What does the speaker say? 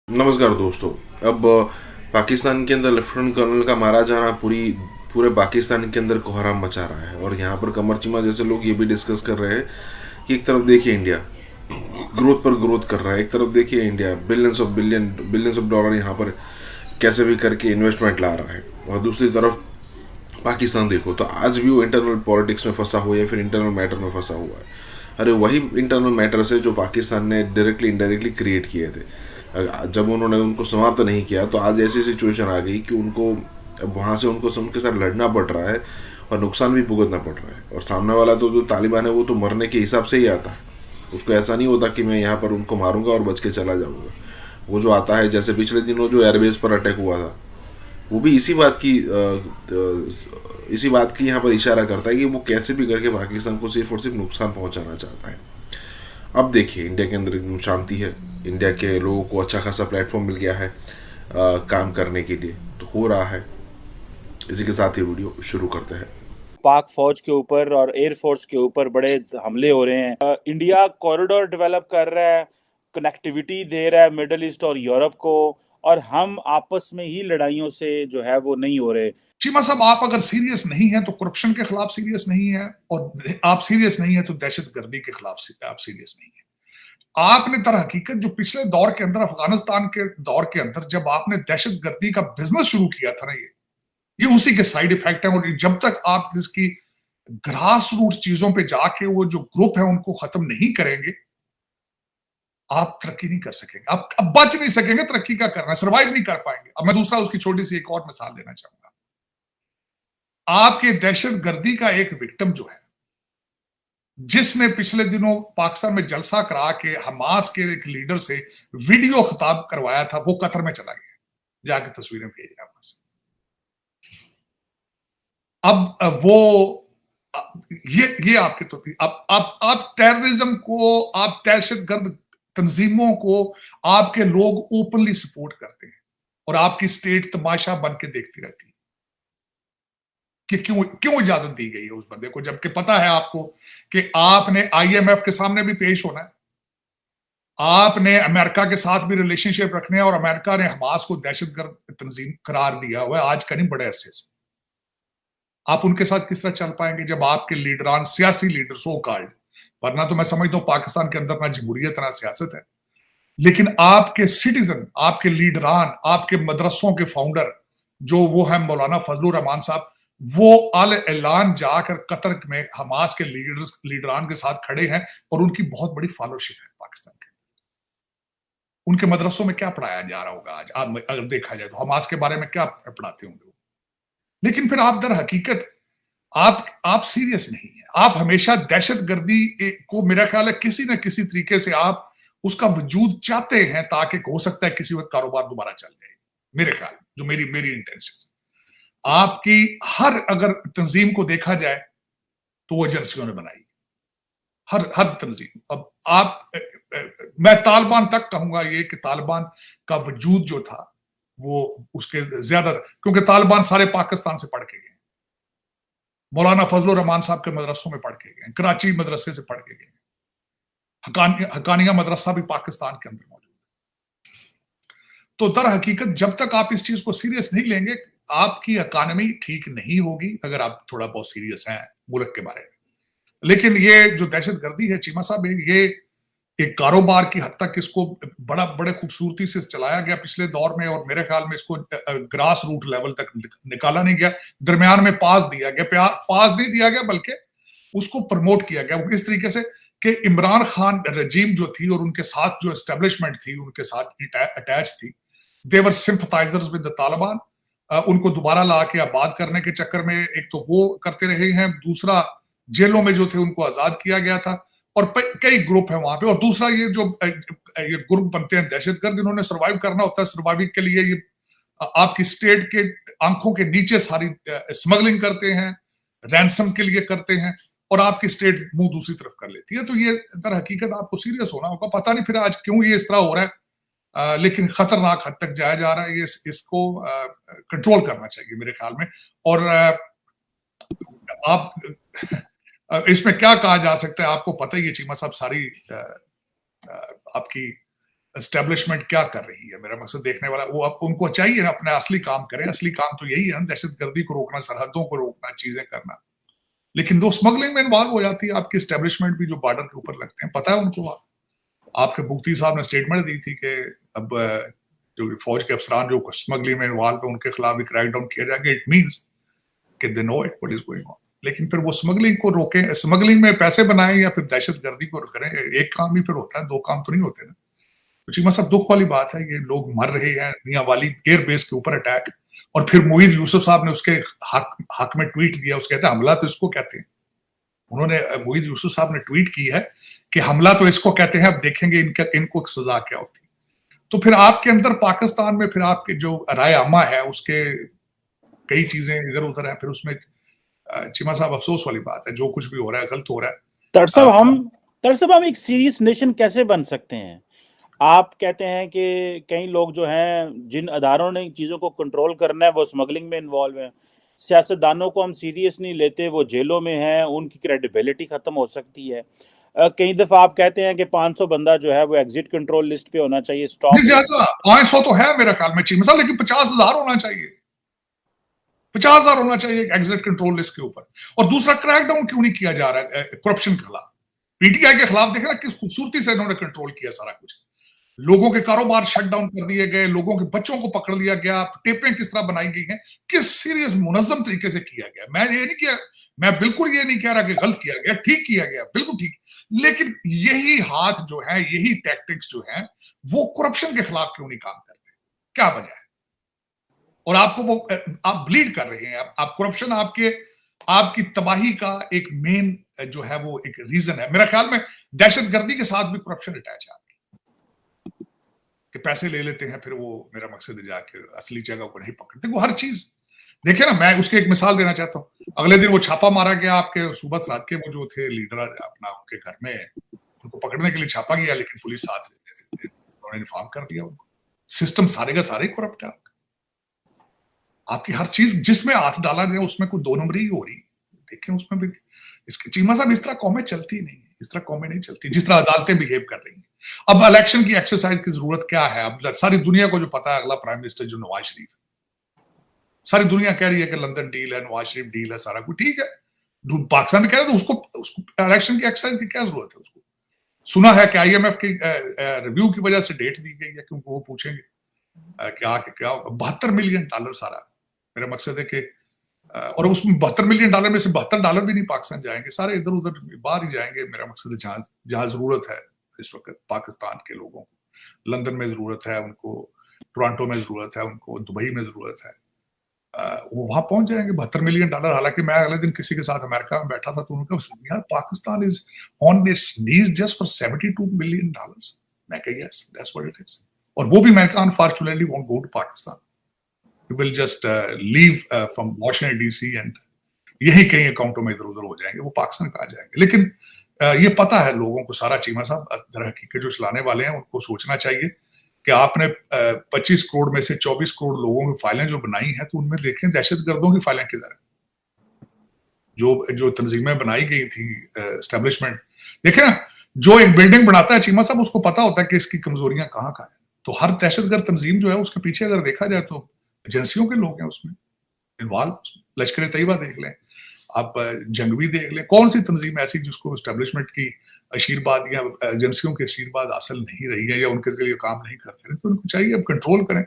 नमस्कार दोस्तों। अब पाकिस्तान के अंदर लेफ्टिनेंट कर्नल का मारा जाना पूरे पाकिस्तान के अंदर कोहराम मचा रहा है। और यहाँ पर कमर चीमा जैसे लोग ये भी डिस्कस कर रहे हैं कि एक तरफ देखिए इंडिया ग्रोथ पर ग्रोथ कर रहा है, एक तरफ देखिए इंडिया बिलियंस ऑफ डॉलर यहाँ पर कैसे भी करके इन्वेस्टमेंट ला रहा है, और दूसरी तरफ पाकिस्तान देखो तो आज भी वो इंटरनल पॉलिटिक्स में फंसा हुआ है, फिर इंटरनल मैटर में फंसा हुआ है। अरे वही इंटरनल मैटर्स है जो पाकिस्तान ने डायरेक्टली इनडायरेक्टली क्रिएट किए थे। जब उन्होंने उनको समाप्त नहीं किया तो आज ऐसी सिचुएशन आ गई कि उनको वहाँ से उनको उनके साथ लड़ना पड़ रहा है और नुकसान भी भुगतना पड़ रहा है। और सामने वाला तो जो तालिबान है वो तो मरने के हिसाब से ही आता है। उसको ऐसा नहीं होता कि मैं यहाँ पर उनको मारूंगा और बच के चला जाऊंगा। वो जो आता है, जैसे पिछले दिनों जो एयरबेस पर अटैक हुआ था, वो भी इसी बात की यहाँ पर इशारा करता है कि वो कैसे भी करके पाकिस्तान को सिर्फ और सिर्फ नुकसान पहुंचाना चाहता है। अब देखिए इंडिया के अंदर एकदम शांति है, इंडिया के लोगों को अच्छा खासा प्लेटफॉर्म मिल गया है काम करने के लिए, तो हो रहा है। इसी के साथ ही वीडियो शुरू करते हैं। पाक फौज के ऊपर और एयरफोर्स के ऊपर बड़े हमले हो रहे हैं। इंडिया कॉरिडोर डेवलप कर रहा है, कनेक्टिविटी दे रहा है मिडल ईस्ट और यूरोप को, और हम आपस में ही लड़ाइयों से जो है वो नहीं हो रहे। चीमा साहब, आप अगर सीरियस नहीं है तो करप्शन के खिलाफ सीरियस नहीं है, और आप सीरियस नहीं है तो दहशतगर्दी के खिलाफ आप सीरियस नहीं है। आपने तर हकीकत जो पिछले दौर के अंदर, अफगानिस्तान के दौर के अंदर जब आपने दहशतगर्दी का बिजनेस शुरू किया था ना, ये उसी के साइड इफेक्ट है। और जब तक आप इसकी ग्रास रूट चीजों पे जाके वो जो ग्रुप है उनको खत्म नहीं करेंगे, आप तरक्की नहीं कर सकेंगे। आप अब बच नहीं सकेंगे, तरक्की का करना, सर्वाइव नहीं कर पाएंगे। अब मैं दूसरा उसकी छोटी सी एक और मिसाल देना चाहूंगा। आपके दहशतगर्दी का एक विक्टिम जो है, जिसने पिछले दिनों पाकिस्तान में जलसा करा के हमास के एक लीडर से वीडियो खिताब करवाया था, वो कतर में चला गया। जाके तस्वीरें भेज रहा वहां से। अब वो ये आपके तो आप टेररिज्म को, आप दहशतगर्द तंजीमों को आपके लोग ओपनली सपोर्ट करते हैं, और आपकी स्टेट तमाशा बन के देखती रहती है कि क्यों क्यों इजाजत दी गई है उस बंदे को, जबकि पता है आपको कि आपने आईएमएफ के सामने भी पेश होना है, आपने अमेरिका के साथ भी रिलेशनशिप रखने हैं, और अमेरिका ने हमास को दहशतगर्द तंजीम करार दिया हुआ है आज का नहीं, बड़े अरसे से। आप उनके साथ किस तरह चल पाएंगे जब आपके लीडरान, सियासी लीडर सो कॉल्ड, वरना तो मैं समझता हूं पाकिस्तान के अंदर ना जमहूरियत ना सियासत है, लेकिन आपके सिटीजन, आपके लीडरान, आपके मदरसों के फाउंडर जो वो है मौलाना फजलुर रहमान साहब, वो अल ऐलान जाकर कतर में हमास के लीडरान के साथ खड़े हैं, और उनकी बहुत बड़ी फॉलोशिप है पाकिस्तान के। उनके मदरसों में क्या पढ़ाया जा रहा होगा आज, आप अगर देखा जाए तो हमास के बारे में क्या पढ़ाते होंगे। लेकिन फिर आप दर हकीकत आप सीरियस नहीं है। आप हमेशा दहशतगर्दी को, मेरा ख्याल है किसी न किसी तरीके से आप उसका वजूद चाहते हैं, ताकि हो सकता है किसी वक्त कारोबार दोबारा चल जाए। मेरे ख्याल, जो मेरी इंटेंशन, आपकी हर अगर तंजीम को देखा जाए तो वो एजेंसियों ने बनाई, हर तंजीम। अब आप मैं तालिबान तक कहूंगा ये कि तालिबान का वजूद जो था वो उसके ज्यादा, क्योंकि तालिबान सारे पाकिस्तान से पढ़ के गए, मौलाना फजलुर रहमान साहब के मदरसों में पढ़ के गए, कराची मदरसे से पढ़ के गए, हकानिया मदरसा भी पाकिस्तान के अंदर मौजूद है। तो दर हकीकत जब तक आप इस चीज को सीरियस नहीं लेंगे, आपकी इकानमी ठीक नहीं होगी, अगर आप थोड़ा बहुत सीरियस हैं मुल्क के बारे में। लेकिन ये जो दहशतगर्दी है चीमा साहब, ये एक कारोबार की हद तक इसको बड़े खूबसूरती से चलाया गया पिछले दौर में, और मेरे ख्याल में इसको ग्रास रूट लेवल तक निकाला नहीं गया। दरमियान में पास दिया गया, पास नहीं दिया गया बल्कि उसको प्रमोट किया गया इस तरीके से कि इमरान खान रजीम जो थी और उनके साथ जो एस्टेब्लिशमेंट थी उनके साथ अटैच थी, देवर सिंपथाइजर्स विद द तालिबान। उनको दोबारा ला के आबाद करने के चक्कर में एक तो वो करते रहे हैं, दूसरा जेलों में जो थे उनको आजाद किया गया था, और कई ग्रुप है वहां पे। और दूसरा ये जो ये ग्रुप बनते हैं दहशतगर्द, इन्होंने सर्वाइव करना होता है, सर्वाइविंग के लिए ये आपकी स्टेट के आंखों के नीचे सारी स्मगलिंग करते हैं, रैंसम के लिए करते हैं, और आपकी स्टेट मुंह दूसरी तरफ कर लेती है। तो ये दर हकीकत आपको सीरियस होना होगा। पता नहीं फिर आज क्यों ये इस तरह हो रहा है, लेकिन खतरनाक हद तक जाया जा रहा है। ये इसको कंट्रोल करना चाहिए मेरे ख्याल में। और आप इसमें क्या कहा जा सकता है, आपको पता ही है चीमा साहब, सारी आपकी एस्टेब्लिशमेंट क्या कर रही है, मेरा मकसद देखने वाला वो, अब उनको चाहिए ना अपना असली काम करें। असली काम तो यही है ना, दहशतगर्दी को रोकना, सरहदों को रोकना, चीजें करना। लेकिन दो स्मगलिंग में इन्वॉल्व हो जाती है आपकी एस्टेब्लिशमेंट भी, जो बॉर्डर के ऊपर लगते हैं, पता है उनको। आपके मुफ्ती साहब ने स्टेटमेंट दी थी कि अब जो फौज के अफसरान जो स्मगलिंग में इन्वॉल्व है उनके खिलाफ भी क्रैकडाउन किया जाएगा। इट मीन्स कि they know it what is going on. लेकिन फिर वो स्मगलिंग को रोकें, स्मगलिंग में पैसे बनाएं या फिर दहशतगर्दी को करें, एक काम ही फिर होता है, दो काम तो नहीं होते ना। तो चीमा साहब दुख वाली बात है, ये लोग मर रहे हैं। मियांवाली एयरबेस के ऊपर अटैक, और फिर मोईज यूसुफ साहब ने उसके हक में ट्वीट दिया, उसके कहते हैं हमला तो इसको कहते हैं। उन्होंने मोईज यूसुफ साहब ने ट्वीट की है कि हमला तो इसको कहते हैं, अब देखेंगे इनको सजा क्या होती। तो फिर आपके अंदर पाकिस्तान में फिर आपके जो राय आमा है उसके कई चीजें इधर उधर है। फिर उसमें चीमा साहब अफसोस वाली बात है, जो कुछ भी हो रहा है गलत हो रहा है। तरसब हम एक सीरियस नेशन कैसे बन सकते हैं? आप कहते हैं कि कई लोग जो हैं जिन अदारों ने चीज़ों को कंट्रोल करना है वो स्मगलिंग में इन्वॉल्व हैं। सियासतदानों को हम सीरियस नहीं लेते, वो जेलों में हैं, उनकी क्रेडिबिलिटी ख़त्म हो सकती है। कई दफ़ा आप कहते हैं कि 500 बंदा जो है वो एग्जिट कंट्रोल लिस्ट पे होना चाहिए, स्टॉप। ज्यादा 500 तो है मेरे ख्याल में चीमा साहब, लेकिन 50,000 होना चाहिए। 50,000 होना चाहिए एग्जिट कंट्रोल लिस्ट के ऊपर। और दूसरा, क्रैकडाउन क्यों नहीं किया जा रहा है करप्शन के खिलाफ? पीटीआई के खिलाफ देखे ना किस खूबसूरती से इन्होंने कंट्रोल किया सारा कुछ। लोगों के कारोबार शट डाउन कर दिए गए, लोगों के बच्चों को पकड़ लिया गया, टेपें किस तरह बनाई गई हैं, किस सीरियस मुनज्जम तरीके से किया गया। मैं बिल्कुल ये नहीं कह रहा कि गलत किया गया, ठीक किया गया, बिल्कुल ठीक। लेकिन यही हाथ जो है, यही टैक्टिक्स जो है, वो करप्शन के खिलाफ क्यों नहीं काम करते? क्या वजह है? और आपको वो आप ब्लीड कर रहे हैं, आप करप्शन आपकी तबाही का एक मेन जो है वो एक रीजन है। मेरा ख्याल में दहशतगर्दी के साथ भी करप्शन अटैच है कि पैसे ले लेते हैं, फिर वो मेरा मकसद है जाके असली जगह को नहीं पकड़ते। वो हर चीज देखे ना, मैं उसकी एक मिसाल देना चाहता हूँ। अगले दिन वो छापा मारा गया आपके सूबा सराद के, वो जो थे लीडर अपना, उनके घर में उनको पकड़ने के लिए छापा गया, लेकिन पुलिस साथ उन्होंने इन्फॉर्म कर दिया उनको। सिस्टम सारे का सारे करप्ट है। आपकी हर चीज जिसमें हाथ डाला गया उसमें कोई दो नंबरी हो रही। देखें उसमें भी इसकी चीमा साहब, इस तरह कौमें चलती नहीं, इस तरह कौमें नहीं चलती जिस तरह अदालतें बिहेव कर रही हैं। अब इलेक्शन की एक्सरसाइज की जरूरत क्या है? अब सारी दुनिया को जो पता है अगला प्राइम मिनिस्टर जो नवाज शरीफ, सारी दुनिया कह रही है कि लंदन डील है, नवाज शरीफ डील है, सारा कुछ ठीक है। पाकिस्तान में कह रहे तो उसको इलेक्शन की एक्सरसाइज की क्या जरूरत है? उसको सुना है कि IMF की रिव्यू की वजह से डेट दी गई है, क्योंकि वो पूछेंगे क्या 72 मिलियन डॉलर सारा। मेरा मकसद है कि और उसमें $72 मिलियन में से $72 भी नहीं पाकिस्तान जाएंगे, सारे इधर उधर बाहर ही जाएंगे। मेरा मकसद है जहां जरूरत है इस वक्त पाकिस्तान के लोगों को, लंदन में जरूरत है उनको, टोरंटो में जरूरत है उनको, दुबई में जरूरत है, वो वहां पहुंच जाएंगे। $72 मिलियन। हालांकि मैं अगले दिन किसी के साथ अमेरिका में बैठा था तो उन्होंने कहा यार Pakistan is on its knees just for $72 million. मैं कहा yes that's what it is. और वो भी America unfortunately won't go to Pakistan, we will just leave from Washington DC and यही कई अकाउंटों में इधर उधर हो जाएंगे, वो पाकिस्तान कहा जाएंगे। लेकिन ये पता है लोगों को सारा। चीमा साहब दर हकीकत जो चलाने वाले हैं उनको सोचना चाहिए कि आपने 25 करोड़ में से 24 करोड़ लोगों की फाइलें जो बनाई हैं, तो उनमें देखें दहशतगर्दों की फाइलें किधर है। जो तंजीमें बनाई गई थी एस्टेब्लिशमेंट, देखें ना, जो एक बिल्डिंग बनाता है चीमा साहब उसको पता होता है कि इसकी कमजोरियां कहाँ है। तो हर दहशतगर्द तंजीम जो है उसके पीछे अगर देखा जाए तो एजेंसियों के लोग हैं उसमें इन्वॉल्व। लश्कर तैयबा देख लें, आप जंगवी देख लें, कौन सी तंजीम ऐसी जिसको एस्टेब्लिशमेंट की आशीर्वाद या एजेंसियों के आशीर्वाद हासिल नहीं रही है या उनके लिए काम नहीं करते रहे। तो उनको चाहिए अब कंट्रोल करें।